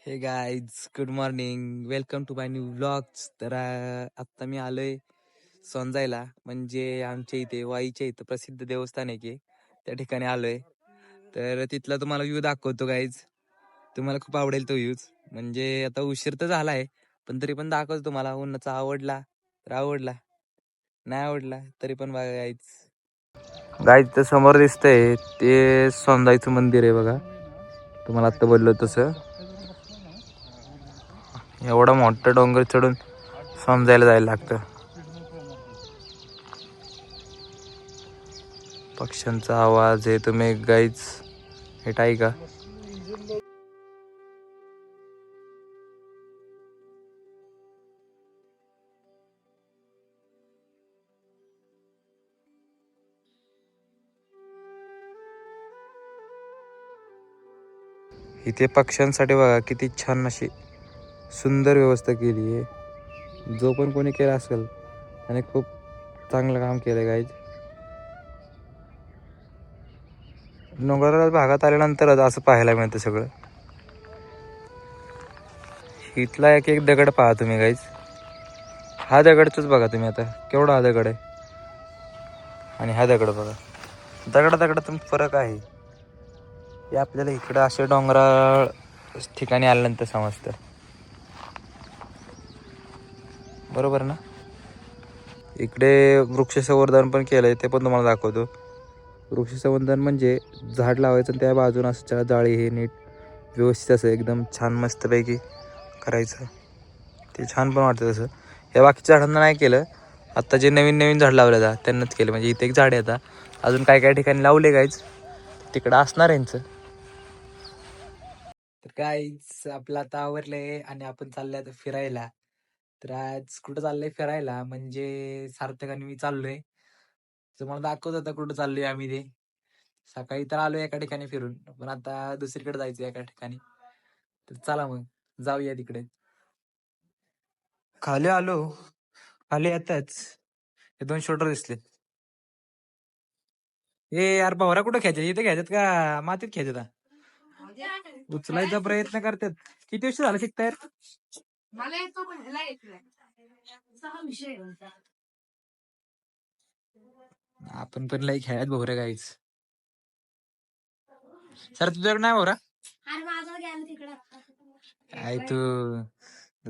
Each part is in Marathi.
हे guys good morning, welcome to my new vlogs. तर आत्ता मी आलोय सोनजायला, म्हणजे आमच्या इथे वाईच्या इथं प्रसिद्ध देवस्थान आहे की त्या ठिकाणी आलोय. तर तिथला तुम्हाला व्ह्यू दाखवतो गाईज. तुम्हाला खूप आवडेल तो व्ह्यूज. म्हणजे आता उशीर तर झालाय, पण तरी पण दाखवतो तुम्हाला. उन्हाचा आवडला तर आवडला, नाही आवडला तरी पण बघा गाईज. गाईज तर समोर दिसतंय ते सोनजायचं मंदिर आहे बघा. तुम्हाला आत्ता बोललो तसं. एवढा मोठा डोंगर चढून समजायला जायला लागतं. पक्ष्यांचा आवाज आहे, तुम्ही गाईज हेट आहे का? इथे पक्ष्यांसाठी बघा किती छान अशी सुंदर व्यवस्था केली आहे. जो पण कोणी केला असेल आणि खूप चांगलं काम केलं गाईज. डोंगराळ भागात आल्यानंतरच असं पाहायला मिळतं सगळं. इथला एक एक दगड पहा तुम्ही गाईज. हा दगडच बघा तुम्ही आता, केवढा हा दगड आहे आणि हा दगड बघा. दगडातून फरक आहे हे आपल्याला इकडं असे डोंगराळ ठिकाणी आल्यानंतर समजतं. बरोबर ना? इकडे वृक्ष संवर्धन पण केलंय, ते पण तुम्हाला दाखवतो. वृक्ष संवर्धन म्हणजे झाड लावायचं आणि त्या बाजून असं जाळी हे नीट व्यवस्थित असं एकदम छान मस्तपैकी करायचं. ते छान पण वाटतं तसं. या बाकीच्या झाडांना नाही केलं, आत्ता जे नवीन नवीन झाड लावले जातात त्यांनाच केलं. म्हणजे इथे एक झाड आहे, आता अजून काय काय ठिकाणी लावले गायच, तिकडं असणार यांचं. तर काहीच आपलं आता आवरलंय आणि आपण चाललोय आता फिरायला. तर आज कुठं चाललंय फिरायला म्हणजे सार्थक आणि मी चाललोय. तुम्हाला दाखवत होता कुठं चाललोय आम्ही ते. सकाळी तर आलोय एका ठिकाणी फिरून, पण आता दुसरीकडे जायचं एका ठिकाणी. तर चला मग जाऊया तिकडे. खाली आलो, खाली येताच हे दोन शोल्डर दिसले. ए यार, भवरा कुठं खेळतात? इथे खेळतात का मातीत खेळतात? उचलायचा प्रयत्न करतात. किती वर्ष झालं शिकताय? मला येतो पण ह्याला येत नाही. सहा विषय आपण पण लई खेळात भोवरे गाईच. सर तुझ्याकडे नाही भोवरा? काय तू,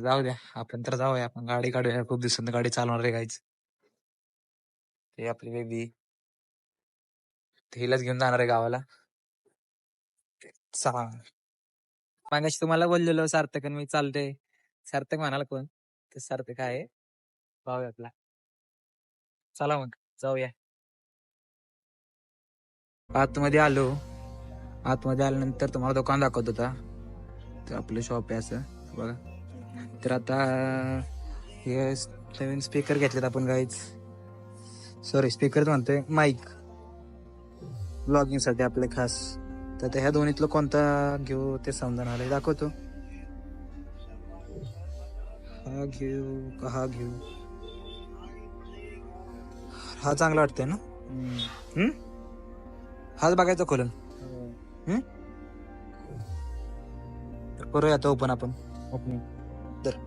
जाऊ द्या, आपण तर जाऊया. आपण गाडी काढूया, खूप दिवसांनी गाडी चालवणार आहे गाईच. ते आपली बेबी हिलाच घेऊन जाणार आहे गावाला. सहा मागाशी तुम्हाला बोललेलो सार्थक आणि मी चालते. सार्थक म्हणाला कोण? ते सार्थक आहे भाऊ आपला. चला मग जाऊया. आतमध्ये आलो. आतमध्ये आल्यानंतर तुम्हाला दुकान दाखवत होता. तर आपलं शॉप आहे असं बघा. तर आता हे नवीन स्पीकर घेतलेत आपण गाईच. सॉरी, स्पीकर म्हणतोय, माईक ब्लॉगिंग साठी आपले खास. तर ह्या दोन्हीतलं कोणता घेऊ ते समजा आलंय, दाखवतो. हा घेऊ का हा घेऊ? हा चांगला वाटतंय ना? हाच बघायचा खोलून. तर करूया आता ओपन आपण. ओपनिंग तर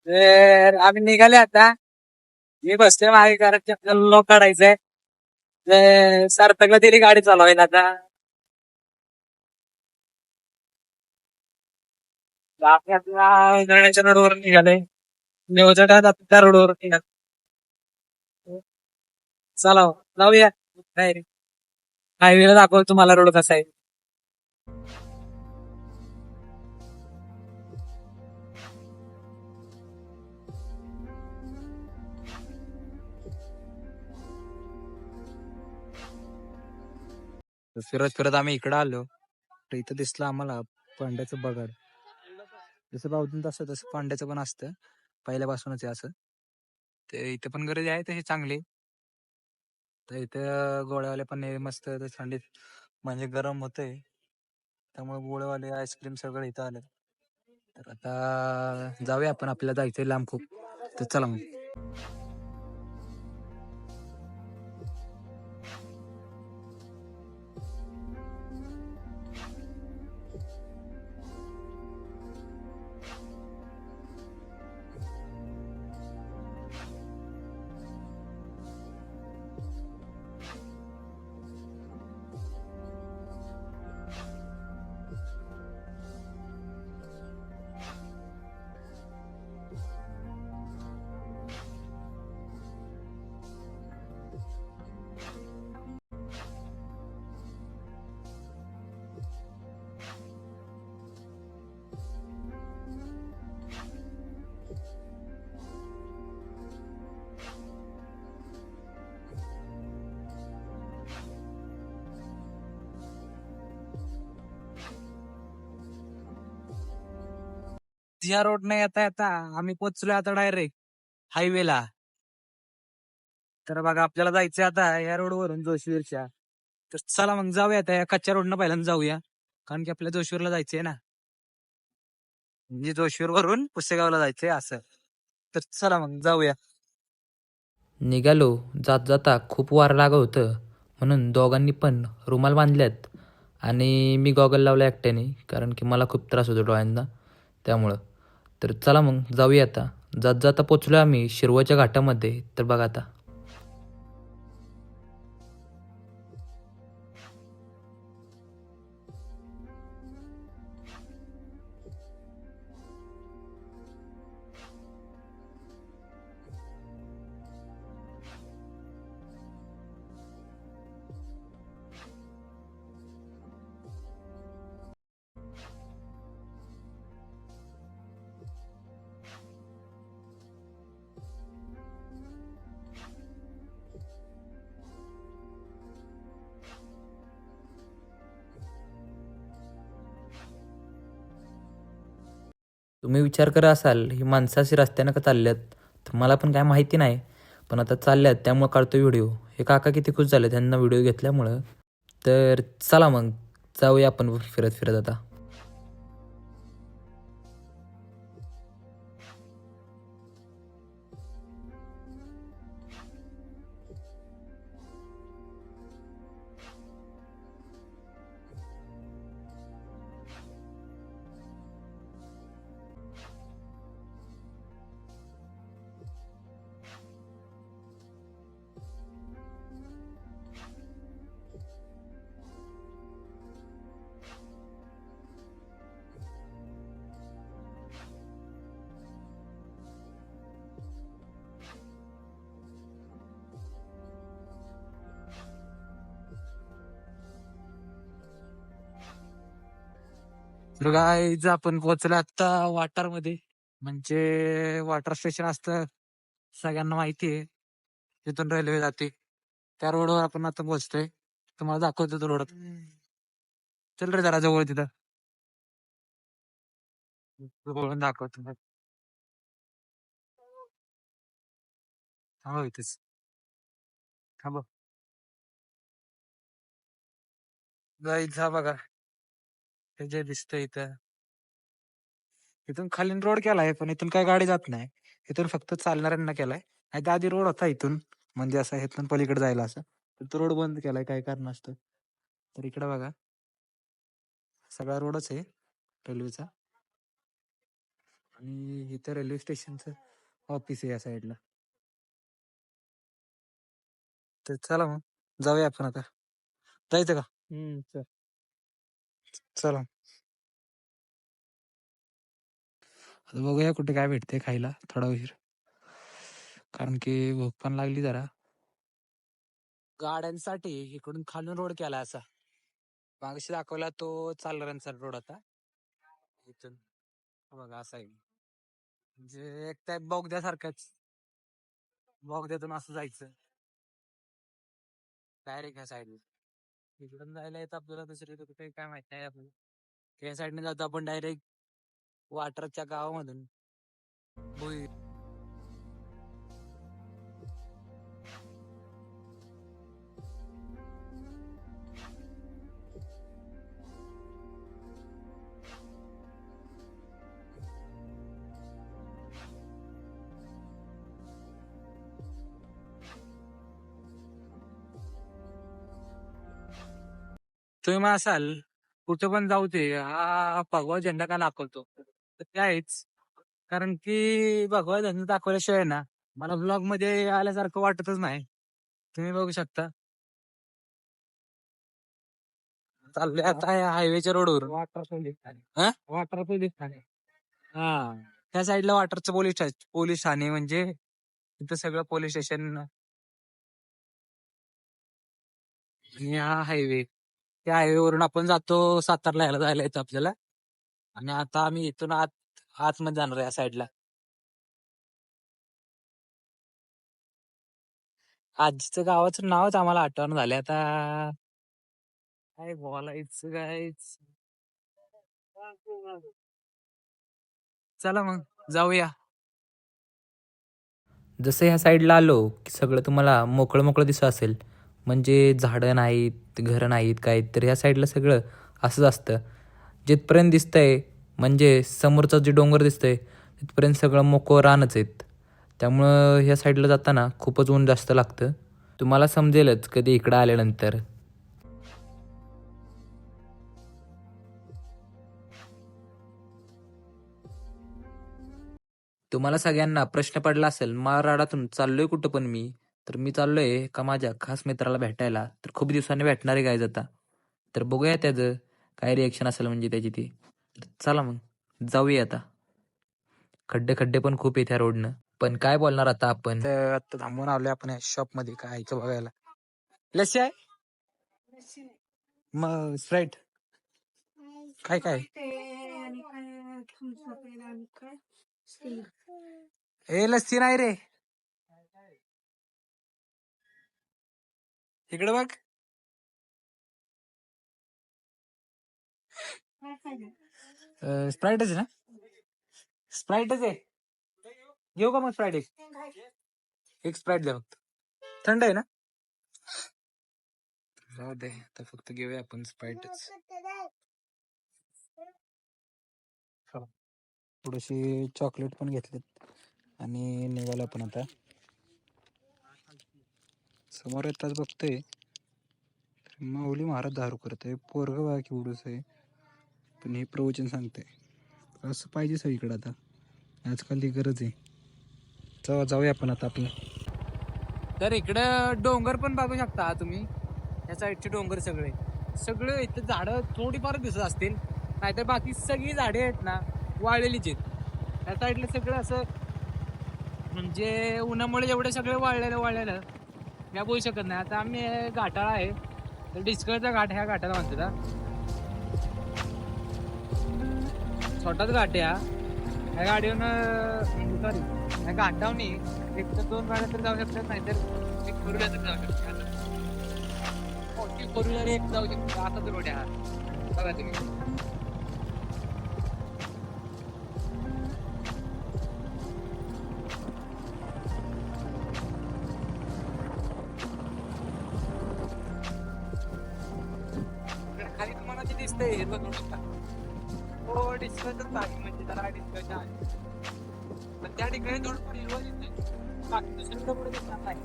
तर आम्ही निघाले आता. मी बसतोय मागे कारण की आपल्याला लोक काढायचंय. सार्थकला दिली गाडी चालवायला आता. आपल्या गण्याच्या रोडवर निघाले. नेवच्या त्या रोडवर निघाले. चला हो, जाऊया. नाही रे, हायवेला दाखवतो तुम्हाला रोड कसा आहे. फिरत फिरत आम्ही इकडे आलो तर इथं दिसलं आम्हाला पांड्याचं बगाड. जसं बावधून तसं तसं पांड्याचं पण असतं पहिल्यापासूनच आहे असं. ते इथे पण गरज आहे तशी चांगली. तर इथं गोळ्यावाले पण हे मस्त थंडीत म्हणजे गरम होतंय त्यामुळे गोळेवाले आईस्क्रीम सगळं इथं आलं. तर आता जाऊया आपण, आपल्याला जायचंय लांब खूप. तर चला मग. या रोड नाही येता येता आम्ही पोहोचलोय आता डायरेक्ट हायवेला. तर बघा आपल्याला जायचंय आता या रोड वरून जोशीवरच्या. तर चला मग जाऊया आता या कच्च्या रोडनं पहिल्यांदा जाऊया, कारण की आपल्याला जोशीवरला जायचंय ना. म्हणजे जोशीवर वरून पुसेगावला जायचंय असं. तर चला मग जाऊया. निघालो. जात जाता खूप वार लागत होतं म्हणून दोघांनी पण रुमाल बांधल्यात आणि मी गॉगल लावला एकट्याने, कारण की मला खूप त्रास होतो डोळ्यांना त्यामुळं. तर चला मग जाऊया आता. जात जाता पोचलो आम्ही शिरवळच्या घाटामध्ये. तर बघा आता. तुम्ही विचार करा असाल ही माणसं अशी रस्त्यानं का चालल्यात, तर मला पण काय माहिती नाही. पण आता चालल्यात त्यामुळं काढतो व्हिडिओ. हे काका किती खुश झाले त्यांना व्हिडिओ घेतल्यामुळं. तर चला मग जाऊया आपण फिरत फिरत आता. तर गाईज आपण पोहोचलो आता वाटार मध्ये. म्हणजे वॉटर स्टेशन असतं सगळ्यांना माहिती आहे. तिथून रेल्वे जाते. त्या रोडवर आपण आता पोहोचतोय. तुम्हाला दाखवतो तो रोड. चल रे जरा जवळ तिथं जवळून दाखवतो मग. थांबा इथेच. थांबा. गाईज हा बघा, हे जे दिसतंय इथं, इथून खालीन रोड केलाय पण इथून काय गाडी जात नाही. इथून फक्त चालणाऱ्यांना केलाय. नाही तर आधी रोड होता इथून, म्हणजे असं इथून पलीकडे जायला असं. पण तो रोड बंद केलाय काय कारणास्तव. तर इकडे बघा, सगळा रोडच आहे रेल्वेचा. आणि इथं रेल्वे स्टेशनचं ऑफिस आहे या साईडला. तर चला मग जाऊया आपण आता. जायचं का? चल. चला आता बघूया कुठे काय भेटते खायला थोडा उशीर, कारण की भूक पण लागली जरा. गाड्यांसाठी इकडून खालून रोड केला असा. मागाशी दाखवला तो चालणाऱ्यांचा रोड आता. इथून बघा असा आहे, म्हणजे एक टाईप बोगद्यासारखंच. बोगद्यातून असं जायचं डायरेक्ट ह्या साईडला. इकडून जायला येतं आपल्याला दुसरी कुठे काय माहित नाही आपल्याला. या साईडने जातो आपण डायरेक्ट वाटरच्या गावामधून. भुई. तुम्ही मग असाल कुठं पण जाऊ ते हा भगवा झेंडा का दाखवतो, तर ते आहेच. कारण की भगवा झेंडा दाखवल्याशिवाय ना मला ब्लॉग मध्ये आल्यासारखं वाटतच नाही. तुम्ही बघू शकता चाललोय आता या हायवेच्या रोडवर. Water police Thane. हा, त्या साईडला वॉटरचं पोलीस ठाणे, म्हणजे तिथं सगळं पोलीस स्टेशन. हा हायवे, त्या हायवे वरून आपण जातो सातारला, यायला जायला येतं आपल्याला. आणि आता आम्ही इथून आतमध्ये जाणार आहे या साईडला. आजीचं गावाचं नावच आम्हाला आठवण झाले आता. काय बोलायचं काय. चला मग जाऊया. जसं ह्या साईडला आलो की सगळं तुम्हाला मोकळं मोकळं दिसत असेल, म्हणजे झाडं नाहीत, घरं नाहीत काय, तर ह्या साईडला सगळं असंच असतं. जिथपर्यंत दिसतंय म्हणजे समोरचं जे डोंगर दिसतंय तिथपर्यंत सगळं मोकळं रानच आहेत. त्यामुळं ह्या साईडला जाताना खूपच ऊन जास्त लागतं. तुम्हाला समजेलच कधी इकडं आल्यानंतर. तुम्हाला सगळ्यांना प्रश्न पडला असेल माळरानातून चाललोय कुठं पण मी, तर मी चाललोय का माझ्या खास मित्राला भेटायला. तर खूप दिवसांनी भेटणार आहे गायज आता. तर बघूया त्याचं काय रिएक्शन असेल म्हणजे त्याची ती. तर चला मग जाऊया आता. खड्डे खड्डे पण खूप आहेत ह्या रोडनं, पण काय बोलणार आता आपण. तर आता थांबून आलोय आपण या शॉप मध्ये काय आहे ते बघायला. लस्सी आहे मग स्प्राईट काय काय. ए लस्सी नाही रे, इकडे बघ. स्प्राईटच आहे ना, स्प्राईटच आहे. घेऊ का मग स्प्राईट एक स्प्राईट द्या फक्त. थंड आहे ना, जाऊ दे तर फक्त घेऊया आपण स्प्राईटच. थोडीशी चॉकलेट पण घेतलीत आणि निघालो आपण आता. समोर येताच बघतोय माऊली महाराज दारू करतोय. पोरग बघा केवढंच आहे, पण हे प्रवचन सांगते. असं पाहिजे सगळीकडे आता, आजकाल ती गरज आहे. चला जाऊया आपण आता आपलं. तर इकडं डोंगर पण बघू शकता तुम्ही. या साईडचे डोंगर सगळे सगळे इथं झाडं थोडीफार दिसत असतील, नाहीतर बाकी सगळी झाडे आहेत ना वाळलेलीच आहेत. या साईडला सगळं असं, म्हणजे उन्हामुळे एवढे सगळे वाळलेलं मी बोलू शकत नाही. आता आम्ही घाटाळा आहे, तर डिस्कळचा घाट ह्या घाटाला म्हणतात. छोटाच घाट आहे हा. ह्या गाडीवरून सॉरी ह्या घाटावरून एक तर 2 गाड्या तर जाऊ शकतात, नाहीतर एक 4 व्हीलर तर जाऊ शकतात. मोठी 4 व्हीलर एक जाऊ शकते. असाच रोड आहे हा, बघा तुम्ही. खाली तुम्हाला जे दिसतंय हे बघू शकता. हो डिस्कसच बाकी, म्हणजे त्याला डिस्कसच्या आहे, पण त्या ठिकाणी थोडं हिरवळ दिसते, बाकी दुसरीकडे पुढे दिसणार नाही.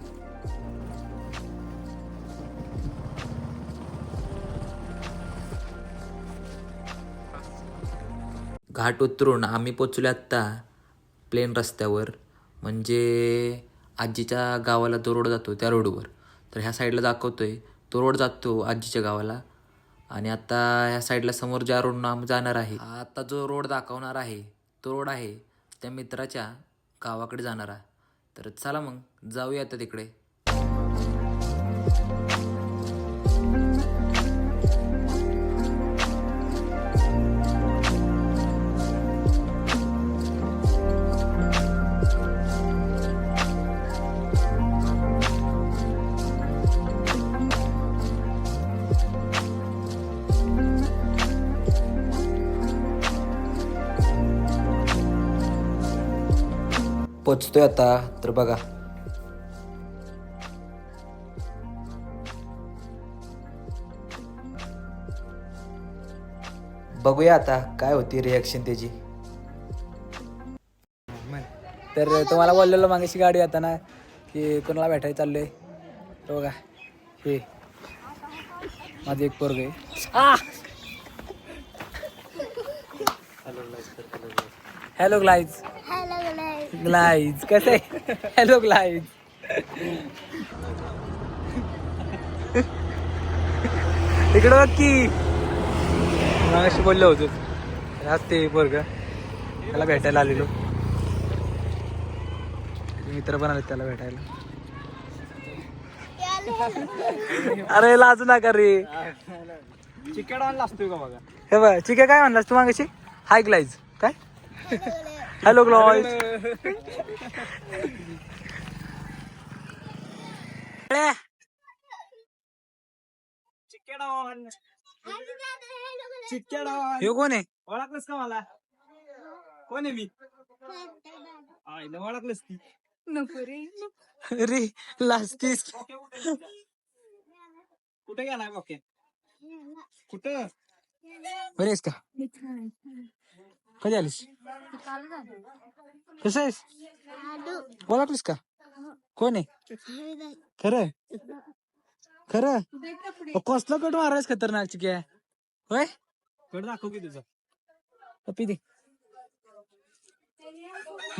घाट उतरून आम्ही पोचलो आत्ता प्लेन रस्त्यावर, म्हणजे आजीच्या गावाला तो रोड जातो त्या रोडवर. तर ह्या साईडला दाखवतोय तो रोड जातो आजीच्या गावाला. आणि आता ह्या साईडला समोर ज्या रोडनं आम्ही जाणार आहे, आता जो रोड दाखवणार आहे तो रोड आहे त्या मित्राच्या गावाकडे जाणारा. तर चला मग जाऊया आता तिकडे. पोचतोय आता. तर बघा, बघूया आता काय होती रिॲक्शन त्याची. तर तुम्हाला बोललेलो मागाशी गाडी आता ना की कोणाला भेटायला चाललोय. तो बघा हे माझं एक पोरग आहे. हॅलो ग्लाइज. ग्लाइज कसं आहे? हॅलो ग्लाइज. इकडं बघ की मागाशी बोललो होतो आज ते पोरग त्याला भेटायला आलेलो. मित्र पण आले त्याला भेटायला. अरे लाजू नका रे. चिकन ऑन असतोय का बघा. हे बघ चिके काय म्हणलास तू मागाशी? हाय ग्लाइज काय? Hello guys. Chicken on. Chicken on. हे कोण आहे? ओळखलंस का मला? कोण आहे मी? आईला ओळखलंस की. नको रे लास्टीस. कुठे गेलाय ओके? कुठं बरे आहेस का? कधी आलीस? कसं आहेस? ओळखलीस का? कोण आहे? खरं खरं कसलं कट मारायस खतरनाक चिक्या? होय कट दाखव की तुझं. पप्पी दे.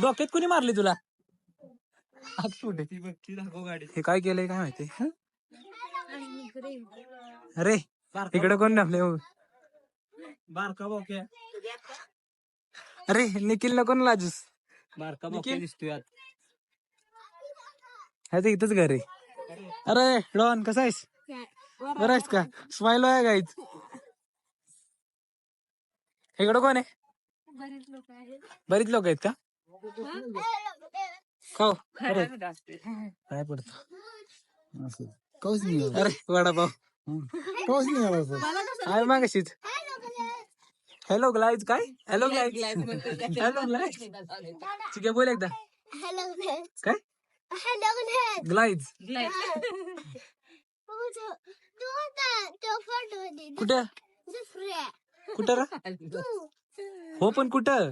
डोक्यात कोणी मारली तुला? हे काय केलंय काय माहिती? अरे इकडे कोण नापले? बारका बोक्या. अरे निखिल नको ना लाजूस. बारका बोक्या दिसतोय ह्याच इथंच घर आहे. अरे डॉन कसा आहेस? बरं आहेस का? स्माइल आहे गाईच. इकडं कोण आहे? बरीच लोक आहेत का? खाऊ काय पडत? अरे वडापाव आहे मागाशीच. हॅलो ग्लाइज काय? हॅलो ग्लाइज. हॅलो ग्लाइज ठीक आहे बोल एकदा. काय ग्लाइज? कुठं कुठं हो पण कुठं?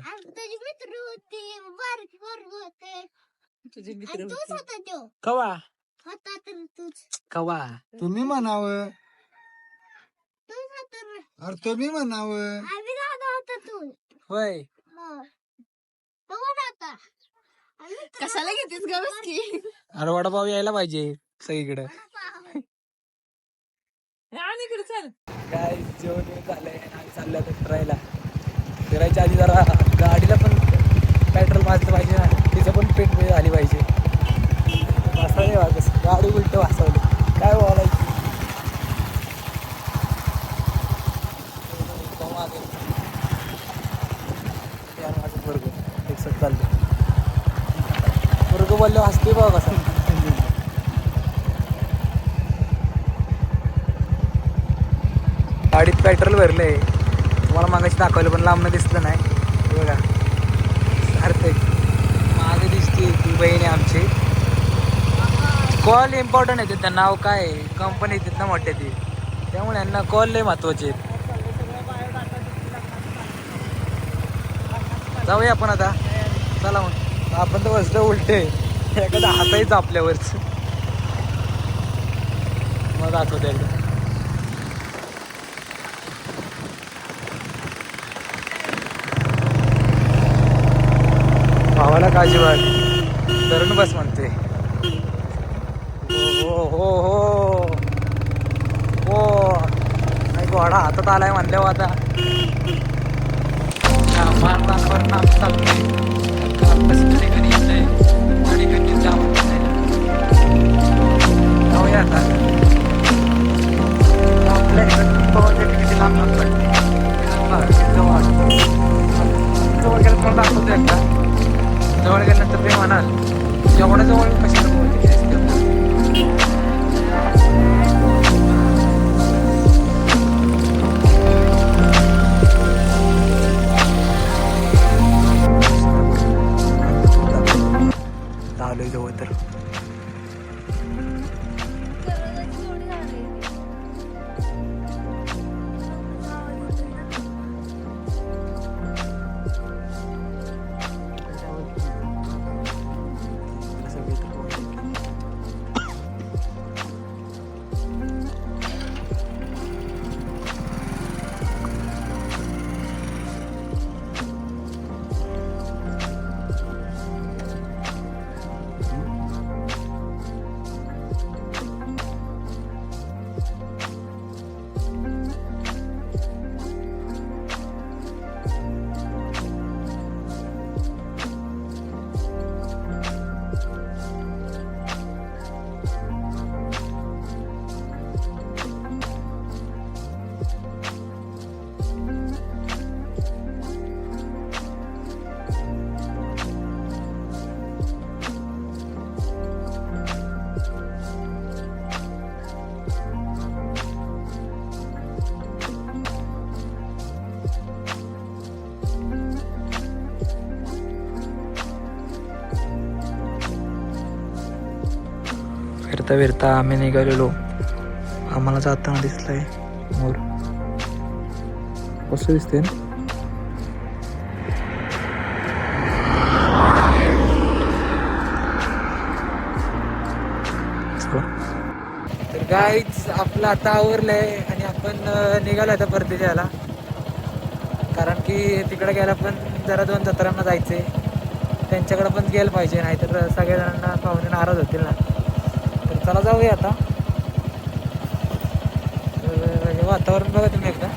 कवा कवा? तुम्ही म्हणावं. अरे तुम्ही म्हणावं. होय कशाला घेतेस ग बसकी? अरे वडापाव यायला पाहिजे सगळीकडे. चल काय जेवण झालंय आणि चाललं आता फिरायला. फिरायच्या आधी जरा गाडीला पण पेट्रोल मारलं पाहिजे ना. तिचं पण पेट झाली पाहिजे. वासावले वागस गाडी उलट वासावली काय बोलायची. माझं बरोबर एकसाथ चाललं. बरोबर बोललं हसते बघ कसं. गाडीत पेट्रोल भरलंय. तुम्हाला मागाशी दाखवलं पण लांबनं दिसलं नाही. बघा सार्थक मागे दिसते ती बहीण आहे आमची. कॉल इम्पॉर्टंट आहे. त्यांचं नाव काय कंपनी येतात ना मोठ्या ती, त्यामुळे यांना कॉल लय महत्वाचे आहेत. जाऊया आपण आता. चला मग आपण तर बसलं उलटे एखादा हातायचं आपल्यावरच. मग दाखवते एकदा. गावाला काजीबाग धरून बस म्हणते. हो हो हो हो नाही घोडा हातात आलाय म्हणल्यावर आता जाऊया आता. आपल्या इकडं पवायसाठी किती लांब लांब जवळ जवळ गेलं मला दाखवतो एकदा. जवळ गेल्यानंतर ते म्हणाल जेवढं जवळ कशाला पोहोचते आलोय जवळ तर. फिरता फिरता आम्ही निघालेलो. आम्हाला जाताना दिसलंय मोर. कसं दिसते ना. तर गाईच आपलं आता आवरलंय आणि आपण निघालो आता परदेशाला. कारण की तिकडे गेला पण जरा 2 जत्रांना जायचे. त्यांच्याकडे पण गेलं पाहिजे नाहीतर सगळ्या जणांना पाहुणे नाराज होतील ना. तर चला जाऊया आता. हे वातावरण बघा तुम्ही एकदा.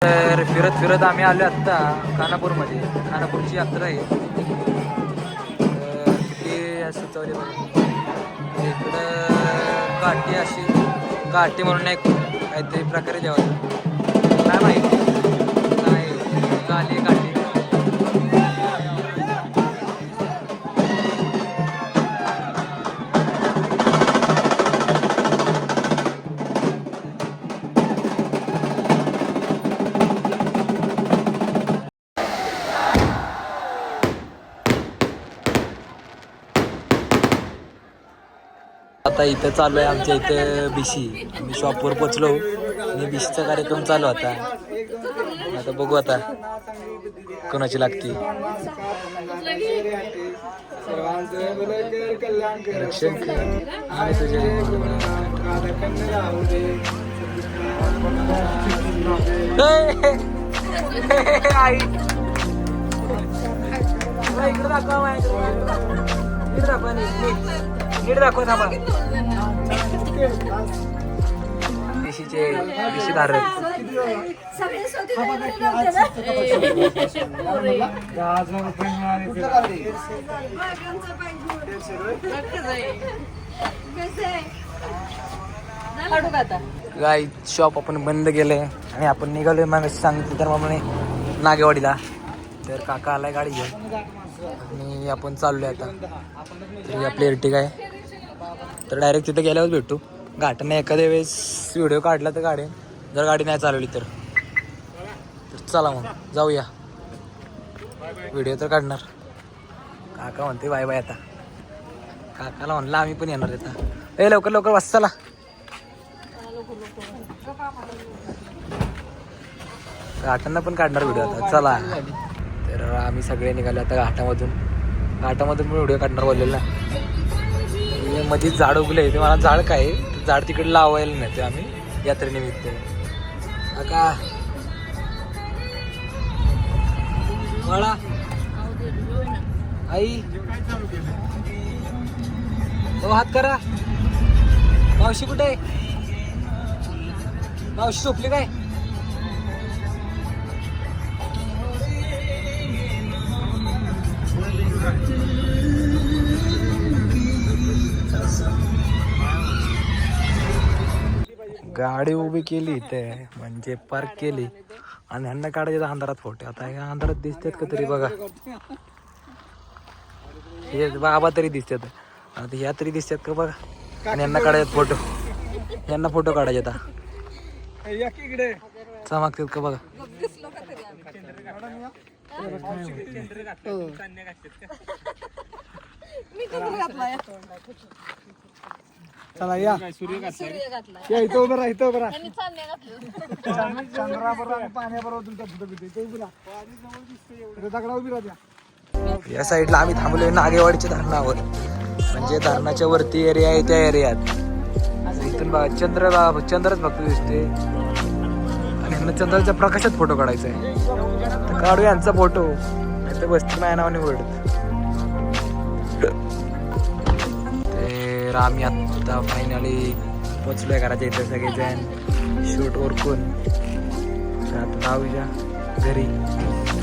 तर फिरत फिरत आम्ही आलो आत्ता खानापूरमध्ये. खानापूरची यात्रा आहे. किती सुचवली इकडं काठी अशी काठी म्हणून एक काहीतरी प्रकारे जेवायचं काय माहिती नाही. काली काठी आता इथं चालू आहे आमच्या इथं बिशी. आम्ही शॉपवर पोचलो आणि बिशीचा कार्यक्रम चालू होता. आता बघू आता कोणाची लागती. आई इकडे दाखवा इकडे दाखवा नीट दाखव ना. देशी धारक गाय शॉप आपण बंद केलंय आणि आपण निघालोय मग सांगितलं तर मग नागेवाडीला. तर काका आलाय गाडी घेऊन आणि आपण चाललोय आता. तरी आपली एर्टिगा आहे. तर डायरेक्ट तिथे गेल्यावर भेटू. घाटाने एखाद्या वेळेस व्हिडिओ काढला तर काढेन जर गाडी नाही चालवली तर. चला मग जाऊया, व्हिडिओ तर काढणार. काका म्हणते बाय बाय आता. काकाला म्हणलं आम्ही पण येणार आता. ए लवकर लवकर बस चला. घाटांना पण काढणार व्हिडिओ आता चला. तर आम्ही सगळे निघाले आता घाटामधून पण व्हिडिओ काढणार बोललेला. मध्ये झाड उगले ते मला झाड काय झाड तिकडे लावायला नाही ते आम्ही यात्रेनिमित्त. काका मला आई तो हात करा. मावशी कुठे आहे? मावशी झोपली काय? गाडी उभी केली इथे म्हणजे पार्क केली आणि ह्यांना काढायचे अंधारात फोटो. आता या अंधारात दिसतात का तरी बघा, हे बाबा तरी दिसतात, आता ह्या तरी दिसतात का बघा. आणि यांना काढायचे फोटो, यांना फोटो काढायचे आता चमकतात का बघा. चला या इथं उभं राहा, इथं उभं राहा. पाण्याबरोबर तुमचा फोटो घेतो, उभी राहा, दगडा उभी राहा. या साईडला आम्ही थांबलोय नागेवाडीच्या धरणावर, म्हणजे धरणाच्या वरती एरिया आहे त्या एरियात. इथून बघा चंद्रच फक्त दिसते आणि ह्यांना चंद्राच्या प्रकाशात फोटो काढायचा आहे. तर काढू यांचा फोटो, नाही तर बसती माझ्या नावाने ओरडत. तर आम्ही आता फायनली पोचलोय घराच्या इथं सगळेजण शूट ओरकून. तर आता जाऊया घरी.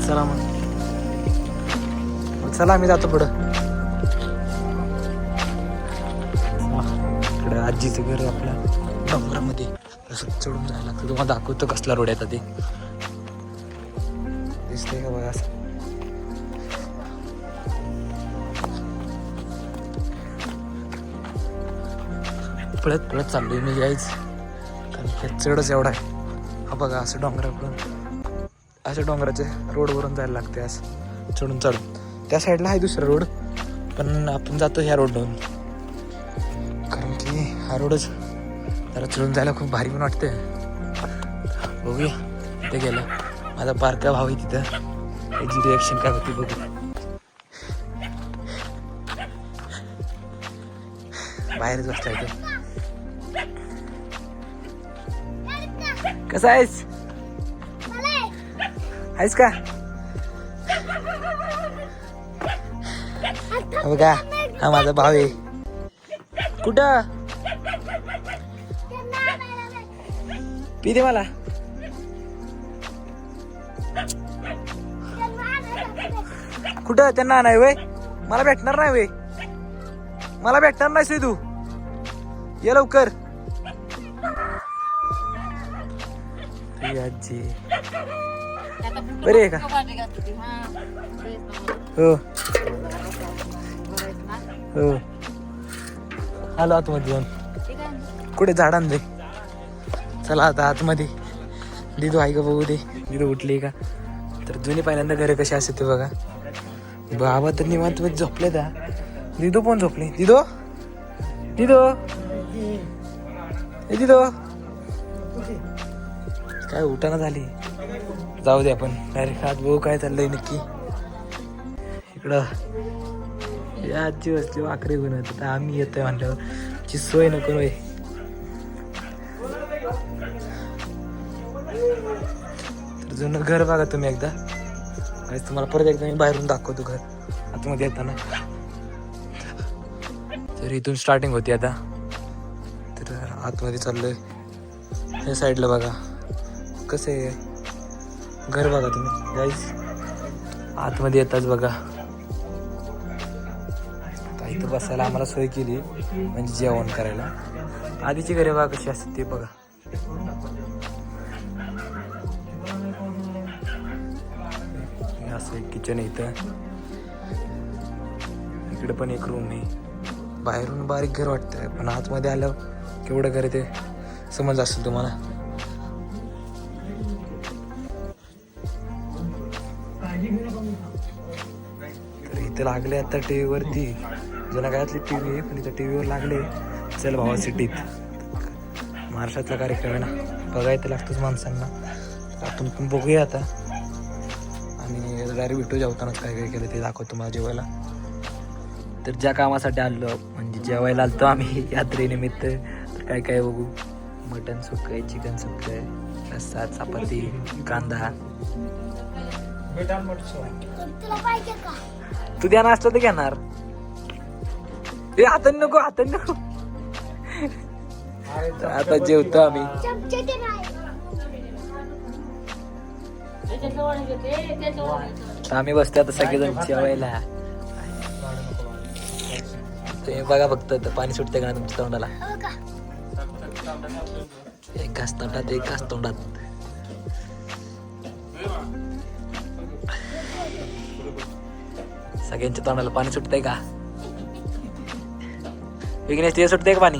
चला मग चला आम्ही जातो पुढं. इकडं आजीचं घर आहे आपल्या डोंगरामध्ये, असं चढून जायला लागतं. तुम्हाला दाखवतो कसला रोड आहे ते दिसतंय का बघा. असं पळत पळत चाललोय मी यायच, कारण हे चढच एवढा आहे. हा बघा असं डोंगराकडून, अशा डोंगराच्या रोडवरून जायला लागते असं चढून चढून. त्या साईडला आहे दुसरा रोड, पण आपण जातो ह्या रोडवरून, कारण की हा रोडच जरा चढून जायला खूप भारी पण वाटतं. बघूया तिथे गेलं माझा बारका भाऊ आहे तिथं, त्याची रिॲक्शन काय होती बघू. बाहेरच बसला इथे. कसा आहेस? आहेस का? बघा हा माझा भाव आहे. कुठं पिते मला? कुठं त्यांना नाही वय, मला भेटणार नाही वय, मला भेटणार नाही तू ये लवकर. आजी बरी आहे का? हो हो आलो आतमध्ये जाऊन. कुठे झाडांमध्ये? चला आता आतमध्ये. दिदू आहे का बघू दे, दिदू उठली का. तर जुनी पहिल्यांदा घरे कशी असते ते बघा. बाबा तर निवांत झोपले त्या, दिदू पण झोपले. दिदो दिदो दिदो काय उठाना झाली. जाऊ दे आपण डायरेक्ट हात बघू काय चाललंय नक्की. इकडं या आजी बसली वाकरी गुण होत, आम्ही येतोय म्हणल्यावर ची सोय नको होय. तर जुनं घर बघा तुम्ही एकदा, तुम्हाला परत एकदा मी बाहेरून दाखवतो घर आतमध्ये येताना. तर इथून स्टार्टिंग होती आता. तर आतमध्ये चाललोय. या साईडला बघा कसं आहे घर बघा तुम्ही गाईस. आतमध्ये येताच बघा इथं बसायला आम्हाला सोय केली, म्हणजे जेवण करायला. आधीची घरे बघा कशी असते ते बघा. असं एक किचन आहे इथं. इकडे पण एक रूम आहे. बाहेरून बारीक घर वाटतंय, पण आतमध्ये आल्यावर केवढं घर आहे ते समज असेल तुम्हाला. इथे लागले आता टी व्हीवरती जुन्या काळातली टी व्ही आहे पण इथं टी व्हीवर लागले चल भावा सिटीत महाराष्ट्रातला कार्यक्रम आहे ना बघायला लागतोच माणसांना. आपण पण बघूया आता आणि डायरेक्ट भेटू जेवतानाच काय काय केलं ते दाखवतो मला जेवायला. तर ज्या कामासाठी आलो म्हणजे जेवायला आलतो आम्ही यात्रेनिमित्त तर काय काय बघू. मटन सुक्क आहे, चिकन सुक्क आहे, रस्सा, चपाती, कांदा. तू द्या नाश्ता तर घेणार. हाताने नको हाताने नको. आता जेवतो आम्ही. आम्ही बसतो आता सगळेजण जेवायला. तुम्ही बघा फक्त पाणी सुटते का ना तुमच्या तोंडाला. एक घास तोंडात एक घास तोंडात. सगळ्यांच्या तोंडाला पाणी सुटतंय का विघ्नेश ते सुटतंय का पाणी.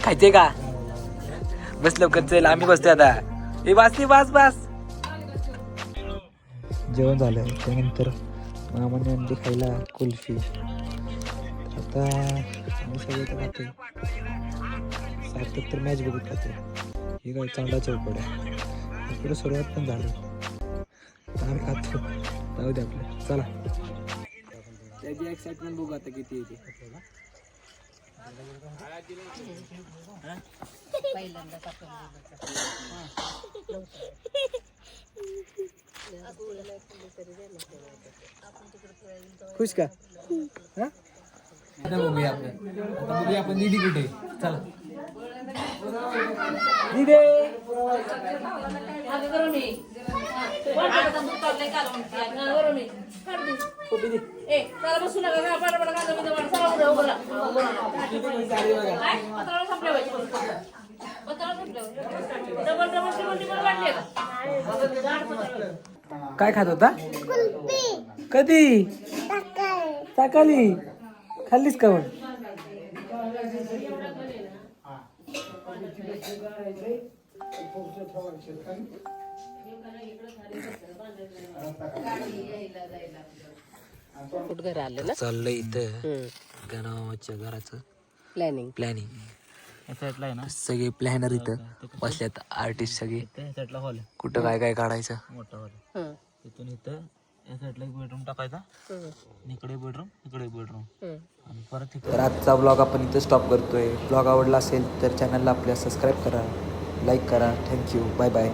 खायचंय का बस लवकर चल आम्ही बसतोय आता. हे बस बस. जेवण झालं त्यानंतर मामाने आणली खायला कुल्फी. आता आम्ही सगळे तर खाते सार्थक तर मॅच बघत खाते. हे काय चांगला चौकड्या इकडे सुरुवात पण झाली तर आम्ही खातो. जाऊ दे आपलं चला. त्याची एक्साइटमेंट बघू आता किती येते. खुश का आता बघूया आपण दीदी कुठे. चला दीदी काय खात होता. कधी सकाळी खाल्लीस का. घर आलं ना चाललंय इथं गणाच्या घराचं प्लॅनिंग. सगळे प्लॅनर इथं बसल्यात आर्टिस्ट सगळे. कुठं काय काय काढायचं. तिथून इथं या साईडला एक बेडरूम टाकायचा इकडे बेडरूम इकडे बेडरूम आणि परत तर आजचा ब्लॉग आपण इथं स्टॉप करतोय. ब्लॉग आवडला असेल तर चॅनलला आपल्या सबस्क्राईब करा, लाईक करा. Thank you, bye bye.